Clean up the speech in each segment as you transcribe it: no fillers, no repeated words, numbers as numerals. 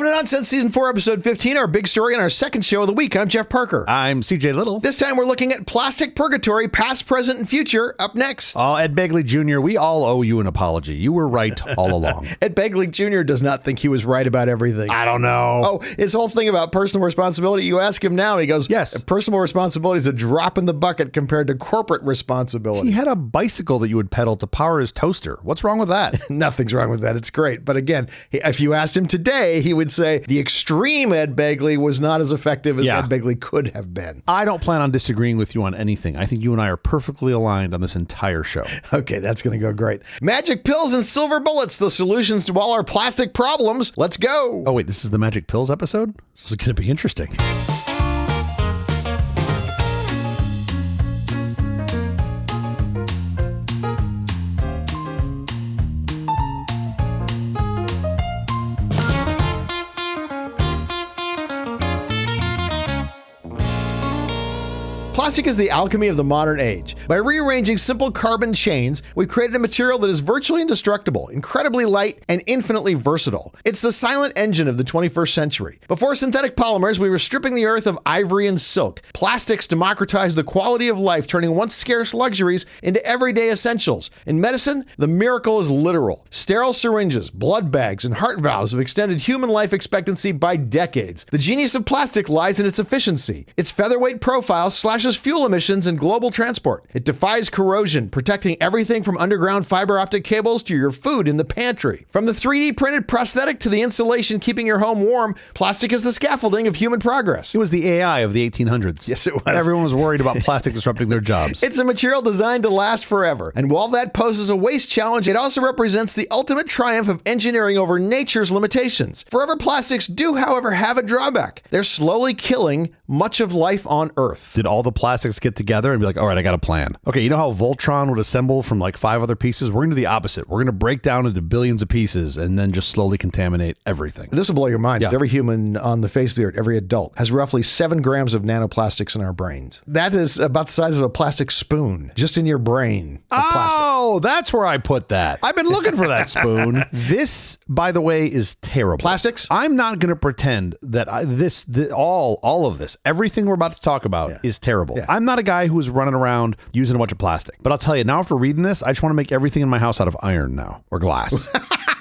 Welcome to Nonsense Season 4, Episode 15, our big story and our second show of the week. I'm Jeff Parker. I'm CJ Little. This time we're looking at plastic purgatory, past, present, and future. Up next. Oh, Ed Begley Jr., we all owe you an apology. You were right all along. Ed Begley Jr. does not think he was right about everything. I don't know. Oh, his whole thing about personal responsibility, you ask him now, he goes, yes, personal responsibility is a drop in the bucket compared to corporate responsibility. He had a bicycle that you would pedal to power his toaster. What's wrong with that? Nothing's wrong with that. It's great. But again, if you asked him today, he would say the extreme Ed Begley was not as effective as Ed Begley could have been. I don't plan on disagreeing with you on anything. I think you and I are perfectly aligned on this entire show. Okay, that's going to go great. Magic pills and silver bullets, the solutions to all our plastic problems. Let's go. Oh, wait, this is the Magic Pills episode? This is going to be interesting. Plastic is the alchemy of the modern age. By rearranging simple carbon chains, we've created a material that is virtually indestructible, incredibly light, and infinitely versatile. It's the silent engine of the 21st century. Before synthetic polymers, we were stripping the earth of ivory and silk. Plastics democratized the quality of life, turning once scarce luxuries into everyday essentials. In medicine, the miracle is literal. Sterile syringes, blood bags, and heart valves have extended human life expectancy by decades. The genius of plastic lies in its efficiency. Its featherweight profile slashes fuel emissions and global transport. It defies corrosion, protecting everything from underground fiber optic cables to your food in the pantry. From the 3D printed prosthetic to the insulation keeping your home warm, plastic is the scaffolding of human progress. It was the AI of the 1800s. Yes, it was. Everyone was worried about plastic disrupting their jobs. It's a material designed to last forever. And while that poses a waste challenge, it also represents the ultimate triumph of engineering over nature's limitations. Forever plastics do, however, have a drawback. They're slowly killing much of life on Earth. Did all the plastics get together and be like, all right, I got a plan. Okay, you know how Voltron would assemble from like 5 other pieces? We're going to do the opposite. We're going to break down into billions of pieces and then just slowly contaminate everything. This will blow your mind. Yeah. Every human on the face of the earth, every adult, has roughly 7 grams of nanoplastics in our brains. That is about the size of a plastic spoon, just in your brain of plastic. Oh, that's where I put that. I've been looking for that spoon. This, by the way, is terrible. Plastics? I'm not going to pretend that all of this, everything we're about to talk about is terrible. Yeah. I'm not a guy who is running around using a bunch of plastic. But I'll tell you, now after reading this, I just want to make everything in my house out of iron now, or glass.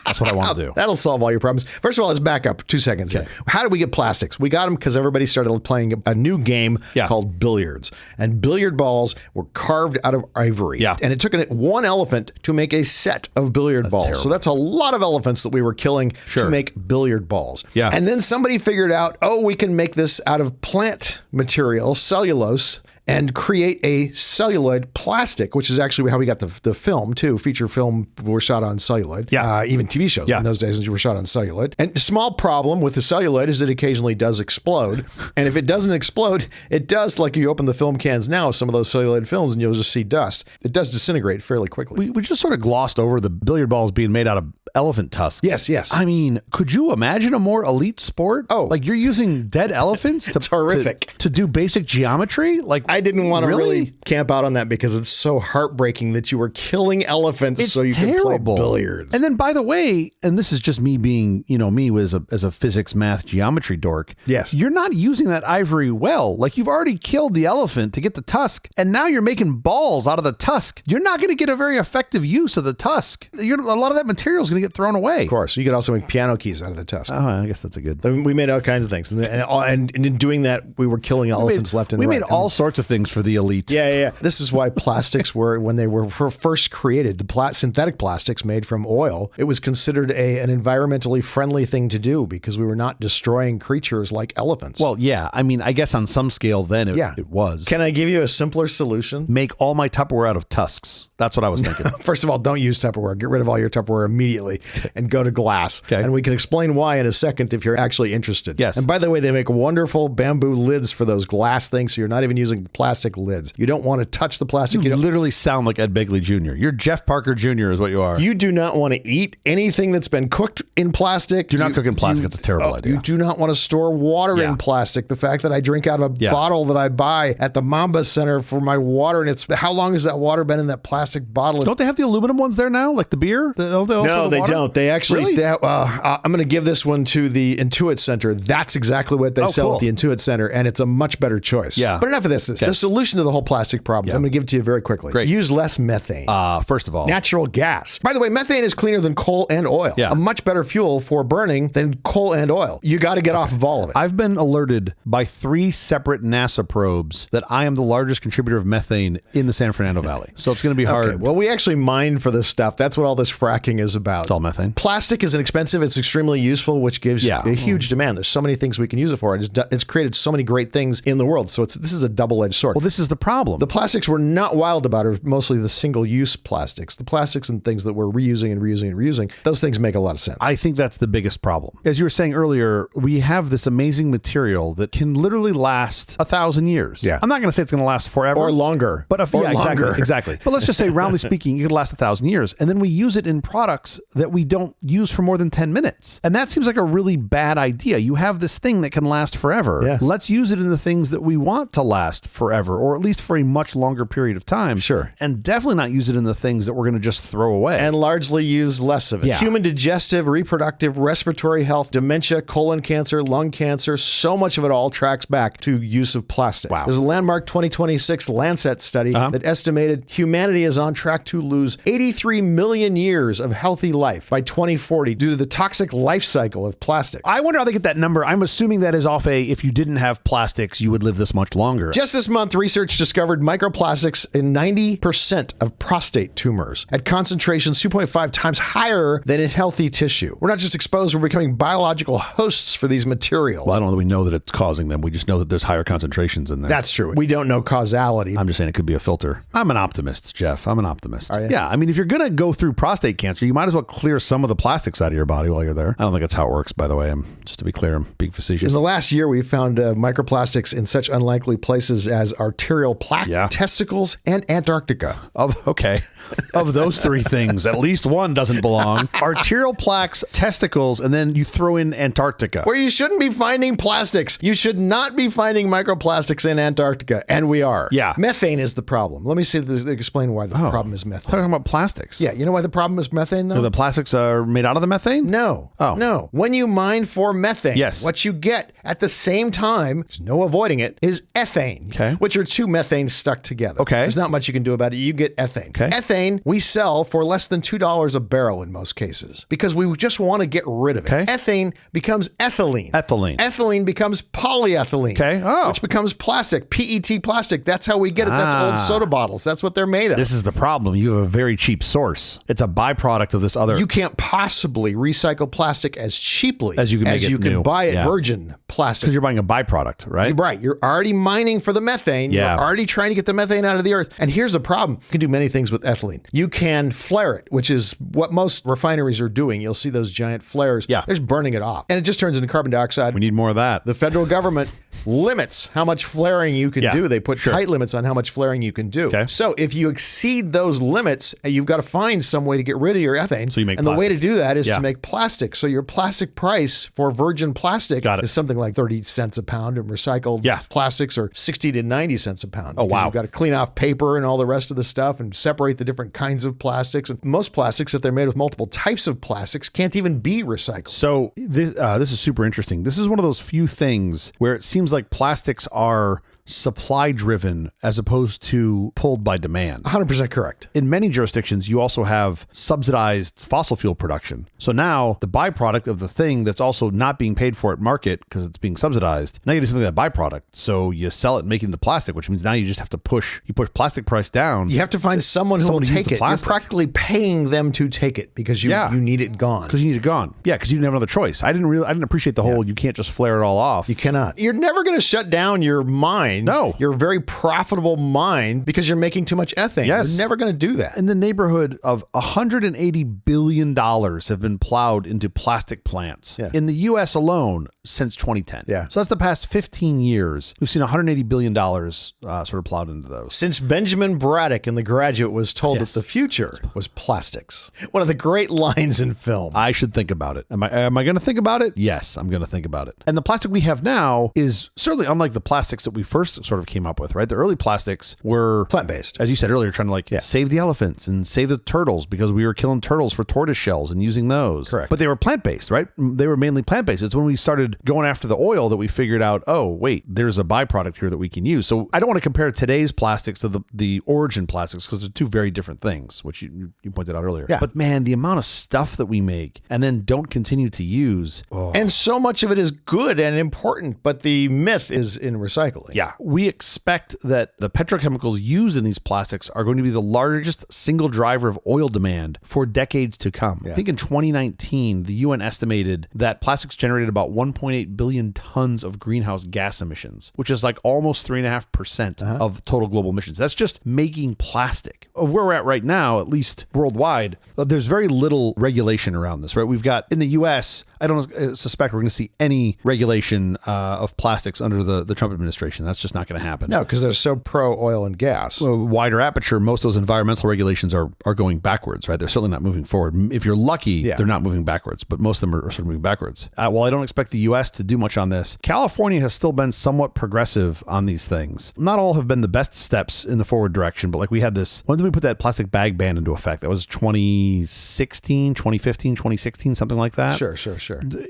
That's what I want to do. That'll solve all your problems. First of all, let's back up 2 seconds here. How did we get plastics? We got them because everybody started playing a new game called billiards. And billiard balls were carved out of ivory. Yeah. And it took 1 elephant to make a set of billiard balls. Terrible. So that's a lot of elephants that we were killing to make billiard balls. Yeah. And then somebody figured out, we can make this out of plant material, cellulose, and create a celluloid plastic, which is actually how we got the film, too. Feature film were shot on celluloid. Yeah. Even TV shows in those days were shot on celluloid. And the small problem with the celluloid is it occasionally does explode. And if it doesn't explode, it does, like you open the film cans now, some of those celluloid films, and you'll just see dust. It does disintegrate fairly quickly. We just sort of glossed over the billiard balls being made out of elephant tusks. Yes. I mean, could you imagine a more elite sport? Oh. Like you're using dead elephants It's horrific. To do basic geometry? Like I didn't want to really camp out on that because it's so heartbreaking that you were killing elephants so you could play billiards. And then, by the way, and this is just me being, me as a physics, math, geometry dork. Yes. You're not using that ivory well. Like you've already killed the elephant to get the tusk, and now you're making balls out of the tusk. You're not going to get a very effective use of the tusk. A lot of that material is going to get thrown away. Of course. You could also make piano keys out of the tusk. Oh, I guess that's a good. We made all kinds of things. And in doing that, we were killing elephants left and right. We made all sorts of things for the elite. Yeah. This is why plastics were, when they were first created, the synthetic plastics made from oil, it was considered an environmentally friendly thing to do because we were not destroying creatures like elephants. Well, yeah. I mean, I guess on some scale then it was. Can I give you a simpler solution? Make all my Tupperware out of tusks. That's what I was thinking. First of all, don't use Tupperware. Get rid of all your Tupperware immediately and go to glass. Okay. And we can explain why in a second if you're actually interested. Yes. And by the way, they make wonderful bamboo lids for those glass things, so you're not even using plastic lids. You don't want to touch the plastic. You literally sound like Ed Begley Jr. You're Jeff Parker Jr. is what you are. You do not want to eat anything that's been cooked in plastic. Do not cook in plastic. It's a terrible idea. You do not want to store water in plastic. The fact that I drink out of a bottle that I buy at the Mamba Center for my water, and it's how long has that water been in that plastic bottle? Don't they have the aluminum ones there now, like the beer? No, they water? don't. They actually, Really? I'm going to give this one to the Intuit Center. That's exactly what they sell cool. at the Intuit Center, and it's a much better choice. Yeah. But enough of this. The solution to the whole plastic problem, I'm going to give it to you very quickly. Great. Use less methane. First of all. Natural gas. By the way, methane is cleaner than coal and oil. Yeah. A much better fuel for burning than coal and oil. You got to get off of all of it. I've been alerted by 3 separate NASA probes that I am the largest contributor of methane in the San Fernando Valley. So it's going to be hard. Okay, well, we actually mine for this stuff. That's what all this fracking is about. It's all methane. Plastic is inexpensive. It's extremely useful, which gives a huge demand. There's so many things we can use it for. It's created so many great things in the world. So this is a double-edged sword. Well, this is the problem. The plastics we're not wild about are mostly the single-use plastics. The plastics and things that we're reusing and reusing and reusing, those things make a lot of sense. I think that's the biggest problem. As you were saying earlier, we have this amazing material that can literally last 1,000 years. Yeah. I'm not going to say it's going to last forever. Or longer. But exactly. But let's just say, roundly speaking, it could last 1,000 years. And then we use it in products that we don't use for more than 10 minutes. And that seems like a really bad idea. You have this thing that can last forever. Yes. Let's use it in the things that we want to last forever, or at least for a much longer period of time. Sure. And definitely not use it in the things that we're going to just throw away. And largely use less of it. Yeah. Human digestive, reproductive, respiratory health, dementia, colon cancer, lung cancer, so much of it all tracks back to use of plastic. Wow. There's a landmark 2026 Lancet study that estimated humanity is on track to lose 83 million years of healthy life by 2040 due to the toxic life cycle of plastics. I wonder how they get that number. I'm assuming that is off if you didn't have plastics, you would live this much longer. Just this month, research discovered microplastics in 90% of prostate tumors at concentrations 2.5 times higher than in healthy tissue. We're not just exposed, we're becoming biological hosts for these materials. Well, I don't know that we know that it's causing them. We just know that there's higher concentrations in there. That's true. We don't know causality. I'm just saying it could be a filter. I'm an optimist, Jeff. I'm an optimist. Are you? Yeah. I mean, if you're going to go through prostate cancer, you might as well clear some of the plastics out of your body while you're there. I don't think that's how it works, by the way. Just to be clear, I'm being facetious. In the last year, we found microplastics in such unlikely places as arterial plaque, testicles, and Antarctica. Of those 3 things, at least one doesn't belong. Arterial plaques, testicles, and then you throw in Antarctica. Where you shouldn't be finding plastics. You should not be finding microplastics in Antarctica. And we are. Yeah. Methane is the problem. Let me explain why the problem is methane. Talking about plastics. Yeah. You know why the problem is methane, though? The plastics are made out of the methane? No. Oh. No. When you mine for methane, what you get at the same time, there's no avoiding it, is ethane, which are 2 methanes stuck together. There's not much you can do about it. You get ethane. Ethane we sell for less than $2 a barrel in most cases because we just want to get rid of it. Ethane becomes ethylene. Ethylene becomes polyethylene, which becomes plastic, PET plastic. That's how we get it. That's old soda bottles. That's what they're made of. This is the problem. You have a very cheap source. It's a byproduct of this other. You can't possibly recycle plastic as cheaply as you can, as you can buy it virgin plastic. Because you're buying a byproduct, right? You're right. You're already mining for the methane. You're already trying to get the methane out of the earth. And here's the problem. You can do many things with ethylene. You can flare it, which is what most refineries are doing. You'll see those giant flares. They're just burning it off. And it just turns into carbon dioxide. We need more of that. The federal government limits how much flaring you can do. They put tight limits on how much flaring you can do. So if you exceed those limits, you've got to find some way to get rid of your ethane. So you make and plastic. The way to do that is to make plastic. So your plastic price for virgin plastic is something like 30 cents a pound, and recycled plastics are 60 to 90 cents a pound. Oh, wow. You've got to clean off paper and all the rest of the stuff and separate the different kinds of plastics. And most plastics, if they're made with multiple types of plastics, can't even be recycled. So this is super interesting. This is one of those few things where it seems like plastics are supply driven as opposed to pulled by demand. 100% correct. In many jurisdictions, you also have subsidized fossil fuel production. So now the byproduct of the thing that's also not being paid for at market because it's being subsidized, now you do something that byproduct. So you sell it and make it into plastic, which means now you just have to push plastic price down. You have to find someone who will take it. You're practically paying them to take it because you need it gone. Because you need it gone. Yeah, because you didn't have another choice. I didn't appreciate the whole, you can't just flare it all off. You cannot. You're never going to shut down your mine. No. Your very profitable mine because you're making too much ethane. Yes. You're never going to do that. In the neighborhood of $180 billion have been plowed into plastic plants. In the U.S. alone, since 2010. Yeah. So that's the past 15 years. We've seen $180 billion sort of plowed into those. Since Benjamin Braddock in The Graduate was told that the future was plastics. One of the great lines in film. I should think about it. Am I going to think about it? Yes, I'm going to think about it. And the plastic we have now is certainly unlike the plastics that we first sort of came up with, right? The early plastics were plant-based. As you said earlier, trying to save the elephants and save the turtles because we were killing turtles for tortoise shells and using those. Correct. But they were plant-based, right? They were mainly plant-based. It's when we started going after the oil that we figured out, oh, wait, there's a byproduct here that we can use. So I don't want to compare today's plastics to the origin plastics because they're two very different things, which you pointed out earlier. Yeah. But man, the amount of stuff that we make and then don't continue to use. Oh. And so much of it is good and important, but the myth is in recycling. Yeah. We expect that the petrochemicals used in these plastics are going to be the largest single driver of oil demand for decades to come. Yeah. I think in 2019, the UN estimated that plastics generated about 1.8 billion tons of greenhouse gas emissions, which is like almost 3.5% of total global emissions. That's just making plastic. Of where we're at right now, at least worldwide, there's very little regulation around this, right? We've got in the US, I don't suspect we're going to see any regulation of plastics under the Trump administration. That's just not going to happen. No, because they're so pro oil and gas. Well, wider aperture, most of those environmental regulations are going backwards, right? They're certainly not moving forward. If you're lucky, they're not moving backwards, but most of them are sort of moving backwards. While I don't expect the US to do much on this, California has still been somewhat progressive on these things. Not all have been the best steps in the forward direction, but like we had this, when did we put that plastic bag ban into effect? That was 2016, 2015, 2016, something like that. Sure.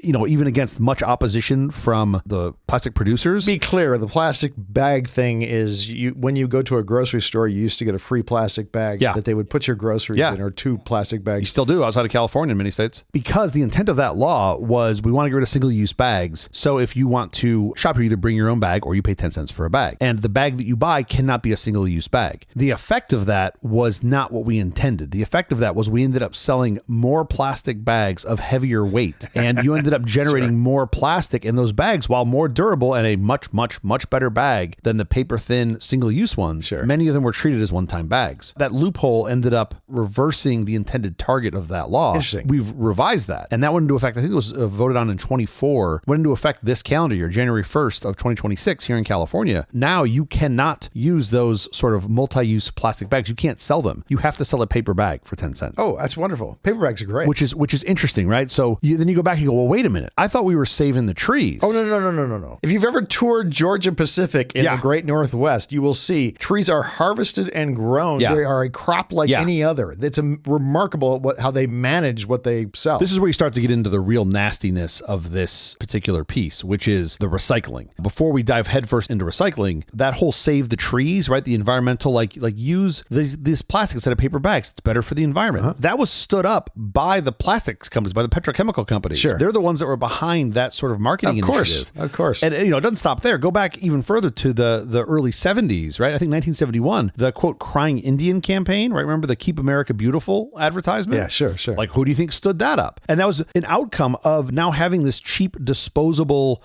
Even against much opposition from the plastic producers. Be clear, the plastic bag thing is when you go to a grocery store, you used to get a free plastic bag that they would put your groceries in, or 2 plastic bags. You still do outside of California in many states. Because the intent of that law was we want to get rid of single-use bags. So if you want to shop, you either bring your own bag or you pay 10 cents for a bag. And the bag that you buy cannot be a single-use bag. The effect of that was not what we intended. The effect of that was we ended up selling more plastic bags of heavier weight. And you ended up generating more plastic in those bags, while more durable and a much, much, much better bag than the paper-thin single-use ones. Sure. Many of them were treated as one-time bags. That loophole ended up reversing the intended target of that law. Interesting. We've revised that. And that went into effect, I think it was voted on in 24, went into effect this calendar year, January 1st of 2026 here in California. Now you cannot use those sort of multi-use plastic bags. You can't sell them. You have to sell a paper bag for 10 cents. Oh, that's wonderful. Paper bags are great. Which is interesting, right? So then you go back and you go, well, wait a minute. I thought we were saving the trees. Oh, no. If you've ever toured Georgia Pacific in the Great Northwest, you will see trees are harvested and grown. Yeah. They are a crop like any other. It's remarkable how they manage what they sell. This is where you start to get into the real nastiness of this particular piece, which is the recycling. Before we dive headfirst into recycling, that whole save the trees, right? The environmental, like use these plastics instead of paper bags. It's better for the environment. That was stood up by the plastics companies, by the petrochemical companies. Sure. They're the ones that were behind that sort of marketing initiative. Of course. And it doesn't stop there. Go back even further to the early 70s, right? I think 1971, the quote crying Indian campaign, right? Remember the Keep America Beautiful advertisement? Yeah, sure. Like, who do you think stood that up? And that was an outcome of now having this cheap disposable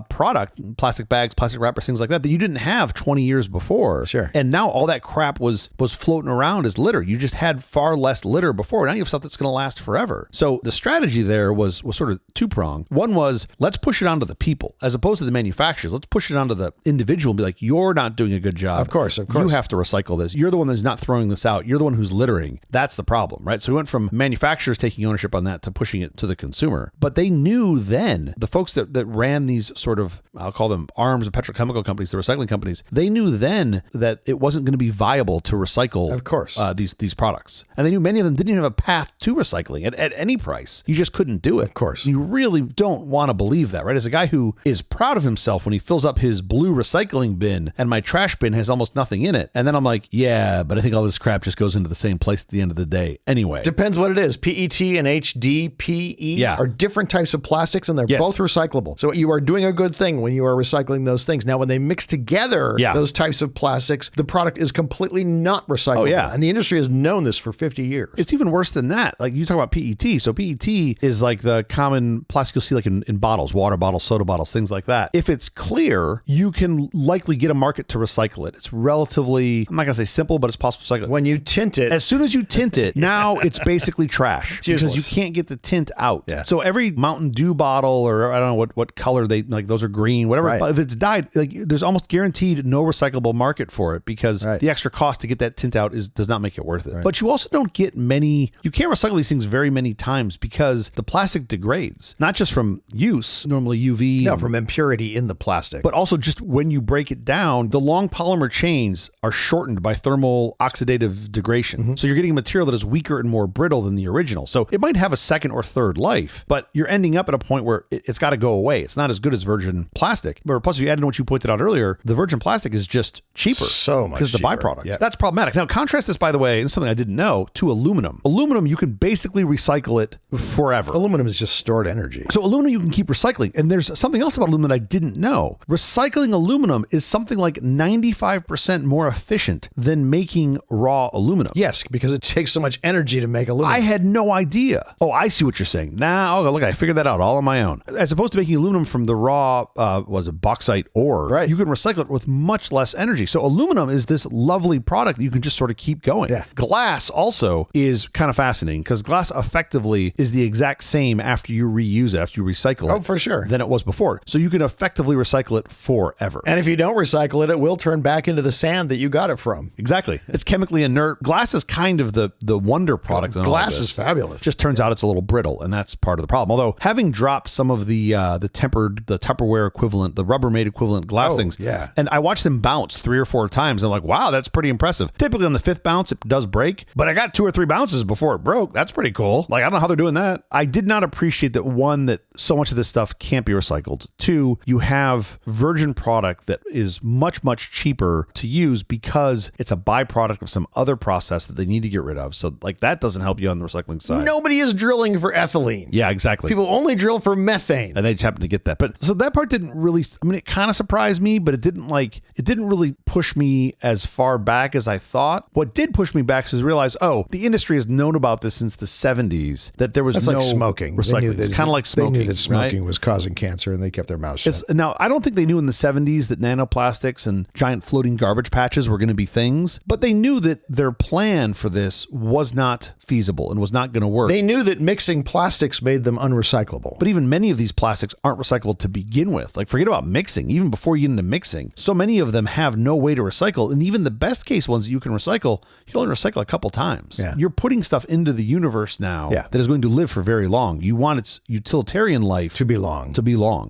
product, plastic bags, plastic wrappers, things like that you didn't have 20 years before. Sure. And now all that crap was floating around as litter. You just had far less litter before. Now you have stuff that's going to last forever. So the strategy there was sort of two-pronged. One was, let's push it onto the people as opposed to the manufacturers. Let's push it onto the individual and be like, you're not doing a good job. Of course. You have to recycle this. You're the one that's not throwing this out. You're the one who's littering. That's the problem, right? So we went from manufacturers taking ownership on that to pushing it to the consumer. But they knew then, the folks that ran these sort of, I'll call them arms of petrochemical companies, the recycling companies, they knew then that it wasn't going to be viable to recycle of course. These products. And they knew many of them didn't even have a path to recycling at any price. You just couldn't do it. Of course. You really don't want to believe that, right? As a guy who is proud of himself when he fills up his blue recycling bin and my trash bin has almost nothing in it. And then I'm like, yeah, but I think all this crap just goes into the same place at the end of the day anyway. Depends what it is. PET and HDPE are different types of plastics, and they're both recyclable. So you are doing a good thing when you are recycling those things. Now, when they mix together those types of plastics, the product is completely not recyclable. Oh, yeah. And the industry has known this for 50 years. It's even worse than that. Like you talk about PET. So PET is like the common plastic you'll see like in bottles, water bottles, soda bottles, things like that. If it's clear, you can likely get a market to recycle it. It's relatively, I'm not going to say simple, but it's possible to recycle it. When you tint it. As soon as you tint it, now it's basically trash because you can't get the tint out. Yeah. So every Mountain Dew bottle, or I don't know what color they, like those are green, whatever. Right. If it's dyed, like there's almost guaranteed no recyclable market for it because the extra cost to get that tint out does not make it worth it. Right. But you also don't get you can't recycle these things very many times because the plastic degrades, not just from use, normally UV. No, from impurity in the plastic. But also just when you break it down, the long polymer chains are shortened by thermal oxidative degradation. Mm-hmm. So you're getting a material that is weaker and more brittle than the original. So it might have a second or third life, but you're ending up at a point where it's got to go away. It's not as good as virgin plastic. But plus, if you add in what you pointed out earlier, the virgin plastic is just cheaper. So much because the cheaper. byproduct. Yep. That's problematic. Now, contrast this, by the way, and something I didn't know, to aluminum. Aluminum, you can basically recycle it forever. Aluminum is just stored energy. So aluminum you can keep recycling. And there's something else about aluminum that I didn't know. Recycling aluminum is something like 95% more efficient than making raw aluminum. Yes, because it takes so much energy to make aluminum. I had no idea. Oh, I see what you're saying. Now, look, I figured that out all on my own. As opposed to making aluminum from the raw, bauxite ore, right. You can recycle it with much less energy. So aluminum is this lovely product that you can just sort of keep going. Yeah. Glass also is kind of fascinating because glass effectively is the exact same after you reuse it, after you recycle it. Oh, for sure. Than it was before. So you can effectively recycle it forever. And if you don't recycle it, it will turn back into the sand that you got it from. Exactly. It's chemically inert. Glass is kind of the wonder product. Glass is fabulous. Just turns out it's a little brittle, and that's part of the problem. Although having dropped some of the Tupperware equivalent, the Rubbermaid equivalent glass things, yeah. And I watched them bounce 3 or 4 times. And I'm like, wow, that's pretty impressive. Typically on the 5th bounce, it does break, but I got 2 or 3 bounces before it broke. That's pretty cool. Like, I don't know how they're doing that. I did not appreciate that, one, that so much of this stuff can't be recycled. 2, you have virgin product that is much, much cheaper to use because it's a byproduct of some other process that they need to get rid of. So like that doesn't help you on the recycling side. Nobody is drilling for ethylene. Yeah, exactly. People only drill for methane. And they just happen to get that. But so that part didn't really, I mean, it kind of surprised me, but it didn't really push me as far back as I thought. What did push me back is realize, the industry has known about this since the 70s, that there was That's no like smoking. recycling. It's kind of like smoking. They knew that smoking right? was causing cancer and they kept their mouths shut. Now, I don't think they knew in the 70s that nanoplastics and giant floating garbage patches were going to be things, but they knew that their plan for this was not feasible and was not going to work. They knew that mixing plastics made them unrecyclable. But even many of these plastics aren't recyclable to begin with. Like, forget about mixing. Even before you get into mixing, so many of them have no way to recycle. And even the best case ones that you can recycle, you can only recycle a couple times. Yeah. You're putting stuff into the universe now that is going to live for very long. You want its utilitarian life to be long.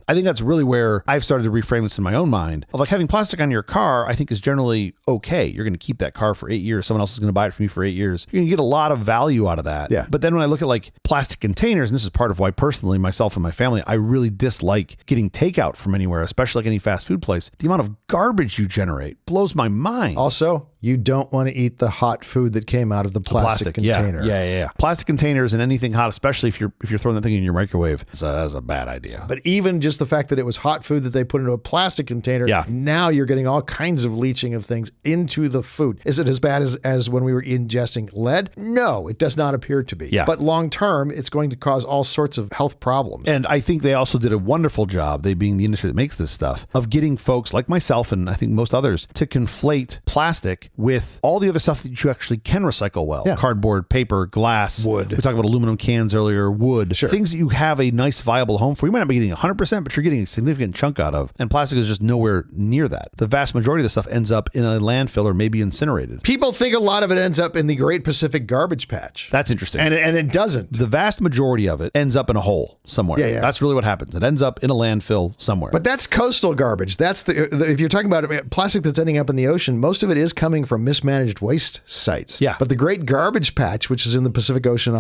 I think that's really where I've started to reframe this in my own mind. Of like, having plastic on your car, I think is generally okay. You're going to keep that car for 8 years. Someone else is going to buy it from you for 8 years. You're going to get a lot of value out of that. Yeah. But then when I look at like plastic containers, and this is part of why personally myself and my family, I really dislike getting takeout from anywhere, especially like any fast food place. The amount of garbage you generate blows my mind. Also, you don't want to eat the hot food that came out of the plastic container. Yeah. Plastic containers and anything hot, especially if you're throwing that thing in your microwave, that's a bad idea. But even just the fact that it was hot food that they put into a plastic container, now you're getting all kinds of leaching of things into the food. Is it as bad as when we were ingesting lead? No, it does not appear to be. Yeah. But long term, it's going to cause all sorts of health problems. And I think they also did a wonderful job, they being the industry that makes this stuff, of getting folks like myself and I think most others to conflate plastic with all the other stuff that you actually can recycle well. Yeah. Cardboard, paper, glass, wood. We talked about aluminum cans earlier, wood. Sure. Things that you have a nice viable home for. You might not be getting 100%, but you're getting a significant chunk out of. And plastic is just nowhere near that. The vast majority of the stuff ends up in a landfill or maybe incinerated. People think a lot of it ends up in the Great Pacific Garbage Patch. That's interesting. And it doesn't. The vast majority of it ends up in a hole somewhere. Yeah. That's really what happens. It ends up in a landfill somewhere. But that's coastal garbage. That's if you're talking about plastic that's ending up in the ocean, most of it is coming from mismanaged waste sites. Yeah. But the Great Garbage Patch, which is in the Pacific Ocean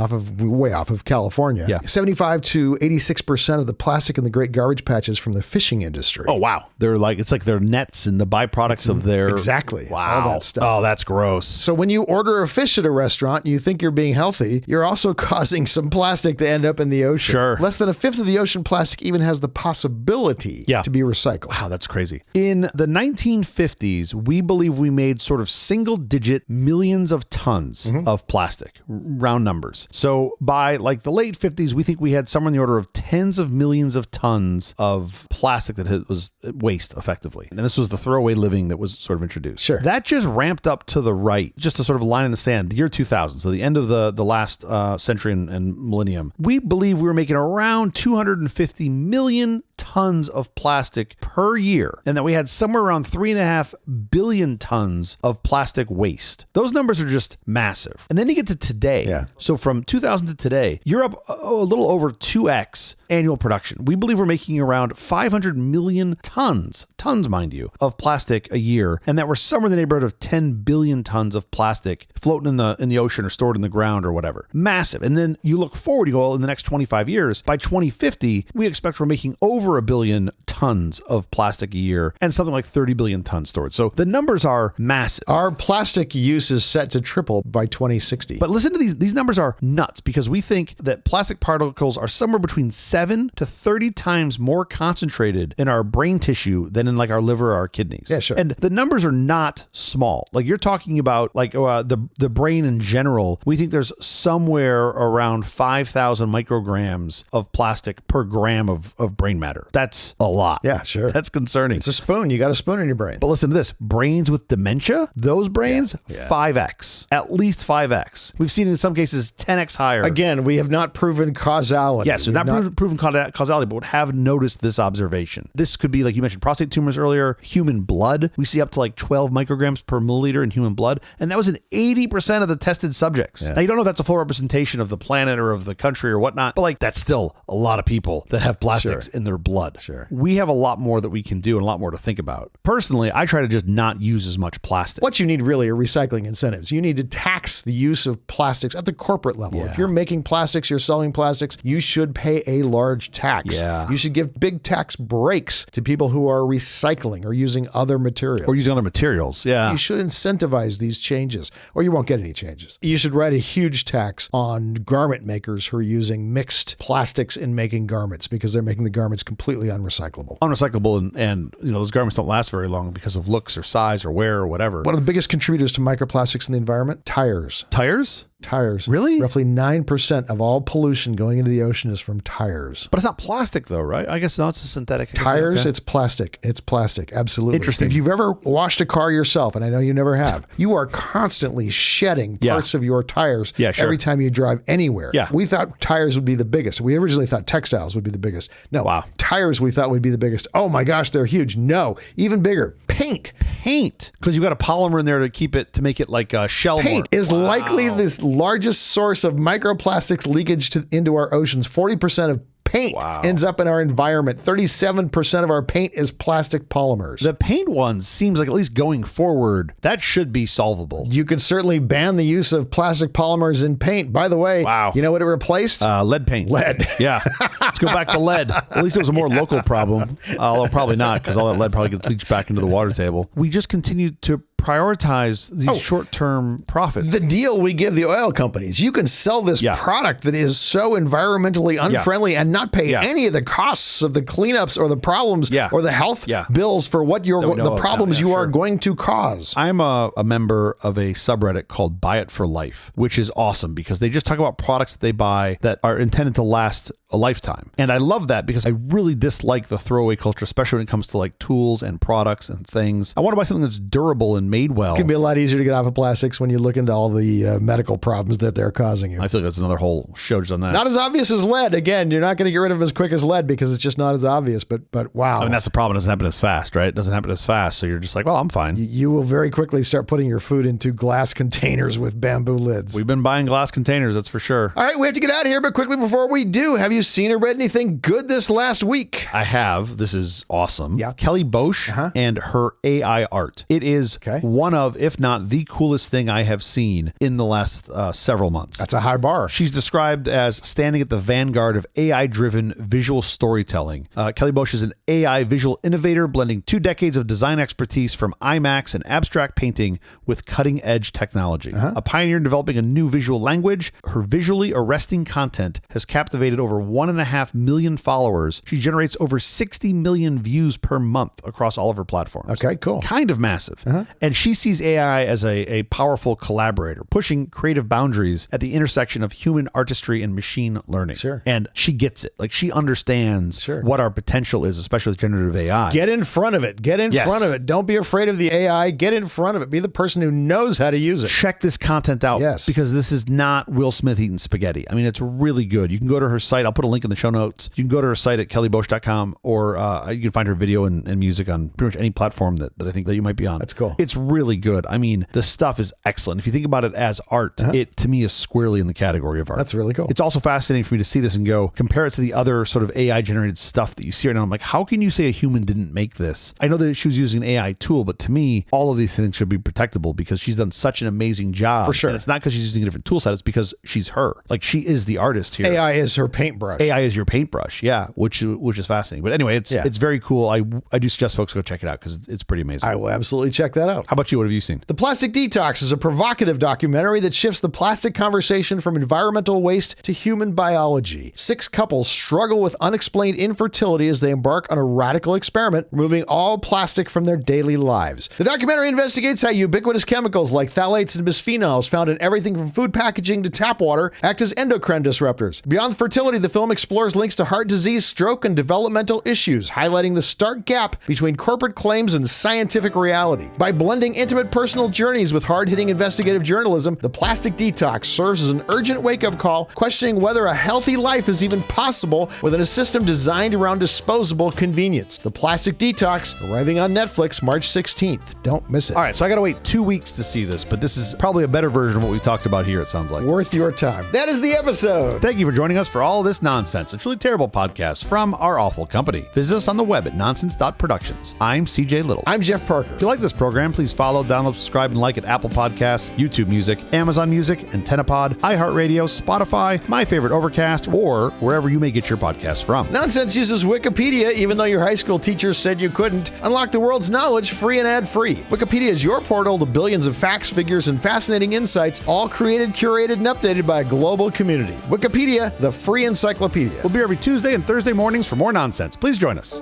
way off of California, 75 to 86% of the plastic in the Great Garbage Patch is from the fishing industry. Oh, wow. It's like their nets and the byproducts of their... Exactly. Wow. All that stuff. Oh, that's gross. So when you order a fish at a restaurant and you think you're being healthy, you're also causing some plastic to end up in the ocean. Sure. Less than a fifth of the ocean plastic even has the possibility to be recycled. Wow, that's crazy. In the 1950s, we believe we made sort of single-digit millions of tons of plastic, round numbers. So by like the late 50s, we think we had somewhere in the order of tens of millions of tons of plastic that was waste, effectively. And this was the throwaway living that was sort of introduced. Sure. That just ramped up to the right, just a sort of line in the sand, the year 2000, so the end of the last century and millennium. We believe we were making around 250 million tons of plastic per year, and that we had somewhere around 3.5 billion tons of plastic waste. Those numbers are just massive. And then you get to today. Yeah. So from 2000 to today, you're up a little over 2x annual production. We believe we're making around 500 million tons, mind you, of plastic a year, and that we're somewhere in the neighborhood of 10 billion tons of plastic floating in the ocean or stored in the ground or whatever. Massive. And then you look forward, you go, in the next 25 years, by 2050, we expect we're making over 1 billion tons of plastic a year and something like 30 billion tons stored. So the numbers are massive. Our plastic use is set to triple by 2060. But listen to these numbers are nuts, because we think that plastic particles are somewhere between 7 to 30 times more concentrated in our brain tissue than in like our liver or our kidneys. Yeah, sure. And the numbers are not small. Like you're talking about like the brain in general. We think there's somewhere around 5,000 micrograms of plastic per gram of brain matter. That's a lot. Yeah, sure. That's concerning. It's a spoon. You got a spoon in your brain. But listen to this, brains with dementia, those brains, 5x, at least 5x. We've seen in some cases 10x higher. Again, we have not proven causality. Yes, we've not proven causality, but have noticed this observation. This could be, like you mentioned, prostate tumors earlier, human blood. We see up to like 12 micrograms per milliliter in human blood, and that was in 80% of the tested subjects. Yeah. Now, you don't know if that's a full representation of the planet or of the country or whatnot, but like that's still a lot of people that have plastics in their blood. Sure. We have a lot more that we can do and a lot more to think about. Personally, I try to just not use as much plastic. What you need really are recycling incentives. You need to tax the use of plastics at the corporate level. Yeah. If you're making plastics, you're selling plastics, you should pay a large tax. Yeah. You should give big tax breaks to people who are recycling or using other materials. Or using other materials, yeah. You should incentivize these changes, or you won't get any changes. You should write a huge tax on garment makers who are using mixed plastics in making garments, because they're making the garments completely unrecyclable. Unrecyclable, and you know, those garments don't last very long because of looks or size or wear or whatever. One of the biggest contributors to microplastics in the environment, tires. Tires? Tires. Really? Roughly 9% of all pollution going into the ocean is from tires. But it's not plastic though, right? I guess no, it's a synthetic. Tires, okay. It's plastic. It's plastic. Absolutely. Interesting. If you've ever washed a car yourself, and I know you never have, you are constantly shedding parts of your tires every time you drive anywhere. Yeah. We thought tires would be the biggest. We originally thought textiles would be the biggest. No. Wow. Tires we thought would be the biggest. Oh my gosh, they're huge. No. Even bigger. Paint. Because you've got a polymer in there to make it like a shell. Paint is likely this largest source of microplastics leakage into our oceans. 40% of paint ends up in our environment. 37% of our paint is plastic polymers. The paint one seems like, at least going forward, that should be solvable. You could certainly ban the use of plastic polymers in paint. By the way, you know what it replaced? Lead paint. Lead. Yeah. Let's go back to lead. At least it was a more local problem. Although probably not, because all that lead probably gets leached back into the water table. We just continue to prioritize these short-term profits. The deal we give the oil companies. You can sell this product that is so environmentally unfriendly and not pay any of the costs of the cleanups or the problems or the health bills for what the problems you are going to cause. I'm a member of a subreddit called Buy It for Life, which is awesome because they just talk about products that they buy that are intended to last a lifetime. And I love that because I really dislike the throwaway culture, especially when it comes to like tools and products and things. I want to buy something that's durable and made well. It can be a lot easier to get off of plastics when you look into all the medical problems that they're causing you. I feel like that's another whole show just on that. Not as obvious as lead. Again, you're not going to get rid of it as quick as lead because it's just not as obvious. But wow. I mean, that's the problem. It doesn't happen as fast, right? It doesn't happen as fast. So you're just like, well, I'm fine. You will very quickly start putting your food into glass containers with bamboo lids. We've been buying glass containers, that's for sure. All right, we have to get out of here, but quickly before we do, have you seen or read anything good this last week? I have. This is awesome. Yeah. Kelly Boesch and her AI art. It is one of, if not the coolest thing I have seen in the last several months. That's a high bar. She's described as standing at the vanguard of AI-driven visual storytelling. Kelly Boesch is an AI visual innovator, blending 2 decades of design expertise from IMAX and abstract painting with cutting-edge technology. A pioneer in developing a new visual language, her visually arresting content has captivated over 1.5 million followers. She generates over 60 million views per month across all of her platforms. Okay, cool. Kind of massive. And And she sees AI as a powerful collaborator, pushing creative boundaries at the intersection of human artistry and machine learning. Sure. And she gets it. Like, she understands what our potential is, especially with generative AI. Get in front of it. Get in front of it. Don't be afraid of the AI. Get in front of it. Be the person who knows how to use it. Check this content out. Yes. Because this is not Will Smith eating spaghetti. I mean, it's really good. You can go to her site. I'll put a link in the show notes. You can go to her site at kellyboesch.com, or you can find her video and music on pretty much any platform that I think that you might be on. That's cool. It's really good. I mean, the stuff is excellent. If you think about it as art, it to me is squarely in the category of art. That's really cool. It's also fascinating for me to see this and go compare it to the other sort of AI generated stuff that you see right now. I'm like, how can you say a human didn't make this? I know that she was using an AI tool, but to me, all of these things should be protectable because she's done such an amazing job. For sure. And it's not because she's using a different tool set. It's because she's her. Like, she is the artist here. AI is her paintbrush. AI is your paintbrush. Yeah. Which is fascinating. But anyway, it's very cool. I do suggest folks go check it out because it's pretty amazing. I will absolutely check that out. How about you? What have you seen? The Plastic Detox is a provocative documentary that shifts the plastic conversation from environmental waste to human biology. 6 couples struggle with unexplained infertility as they embark on a radical experiment, removing all plastic from their daily lives. The documentary investigates how ubiquitous chemicals like phthalates and bisphenols found in everything from food packaging to tap water act as endocrine disruptors. Beyond fertility, the film explores links to heart disease, stroke, and developmental issues, highlighting the stark gap between corporate claims and scientific reality. By blending intimate personal journeys with hard-hitting investigative journalism, The Plastic Detox serves as an urgent wake-up call, questioning whether a healthy life is even possible within a system designed around disposable convenience. The Plastic Detox, arriving on Netflix March 16th. Don't miss it. All right, so I got to wait 2 weeks to see this, but this is probably a better version of what we talked about here, it sounds like. Worth your time. That is the episode. Thank you for joining us for all this nonsense, a truly terrible podcast from our awful company. Visit us on the web at nonsense.productions. I'm CJ Little. I'm Jeff Parker. If you like this program, please follow, download, subscribe, and like at Apple Podcasts, YouTube Music, Amazon Music, AntennaPod, iHeartRadio, Spotify, My Favorite Overcast, or wherever you may get your podcasts from. Nonsense uses Wikipedia, even though your high school teachers said you couldn't. Unlock the world's knowledge free and ad-free. Wikipedia is your portal to billions of facts, figures, and fascinating insights, all created, curated, and updated by a global community. Wikipedia, the free encyclopedia. We'll be here every Tuesday and Thursday mornings for more nonsense. Please join us.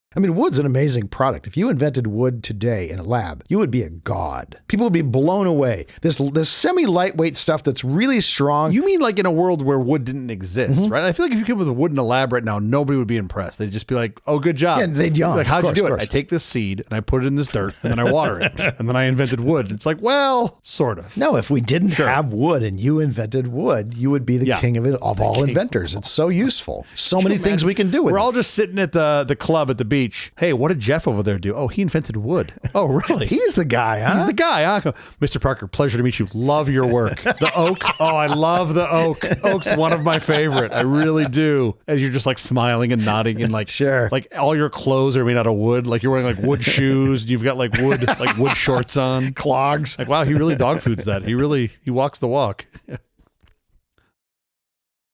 I mean, wood's an amazing product. If you invented wood today in a lab, you would be a god. People would be blown away. This semi-lightweight stuff that's really strong. You mean like in a world where wood didn't exist, right? I feel like if you came with a wood in a lab right now, nobody would be impressed. They'd just be like, oh, good job. Yeah, they'd yawn. Like, how'd you do it? Course. I take this seed and I put it in this dirt and then I water it. And then I invented wood. It's like, well, sort of. No, if we didn't have wood and you invented wood, you would be the king of it, of all inventors. It's so useful. So many things we can do with it. We're all just sitting at the club at the beach. Hey, what did Jeff over there do? Oh, he invented wood. Oh, really? He's the guy, huh? He's the guy, huh? Mr. Parker, pleasure to meet you. Love your work. The oak. Oh, I love the oak. Oak's one of my favorite. I really do. And you're just like smiling and nodding and like, sure. Like all your clothes are made out of wood. Like you're wearing like wood shoes. And you've got like wood shorts on. Clogs. Like, wow, he really dog foods that. He walks the walk.